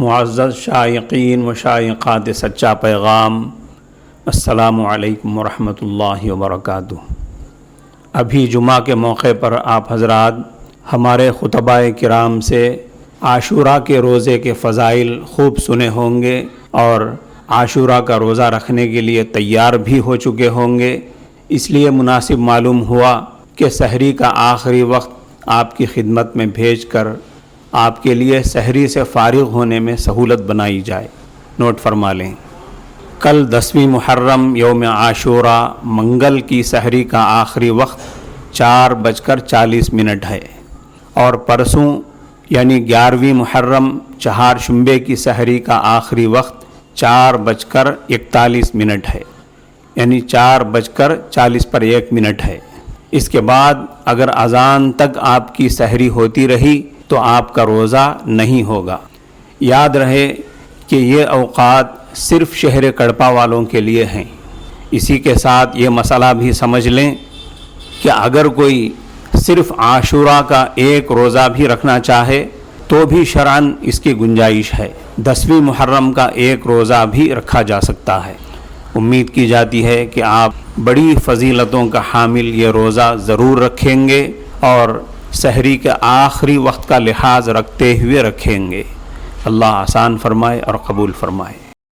معزز شائقین و شائقات سچا پیغام، السلام علیکم ورحمۃ اللہ وبرکاتہ۔ ابھی جمعہ کے موقع پر آپ حضرات ہمارے خطباء کرام سے عاشوراء کے روزے کے فضائل خوب سنے ہوں گے اور عاشوراء کا روزہ رکھنے کے لیے تیار بھی ہو چکے ہوں گے۔ اس لیے مناسب معلوم ہوا کہ سحری کا آخری وقت آپ کی خدمت میں بھیج کر آپ کے لیے سحری سے فارغ ہونے میں سہولت بنائی جائے۔ نوٹ فرما لیں، کل 10ویں محرم یوم عاشوراء منگل کی سحری کا آخری وقت 4:40 ہے، اور پرسوں یعنی 11ویں محرم چہارشنبے کی سحری کا آخری وقت 4:41 ہے، یعنی 4:40 ہے۔ اس کے بعد اگر اذان تک آپ کی سحری ہوتی رہی تو آپ کا روزہ نہیں ہوگا۔ یاد رہے کہ یہ اوقات صرف شہر کڑپا والوں کے لیے ہیں۔ اسی کے ساتھ یہ مسئلہ بھی سمجھ لیں کہ اگر کوئی صرف عاشوراء کا ایک روزہ بھی رکھنا چاہے تو بھی شرعاً اس کی گنجائش ہے۔ 10ویں محرم کا ایک روزہ بھی رکھا جا سکتا ہے۔ امید کی جاتی ہے کہ آپ بڑی فضیلتوں کا حامل یہ روزہ ضرور رکھیں گے اور سحری کے آخری وقت کا لحاظ رکھتے ہوئے رکھیں گے۔ اللہ آسان فرمائے اور قبول فرمائے۔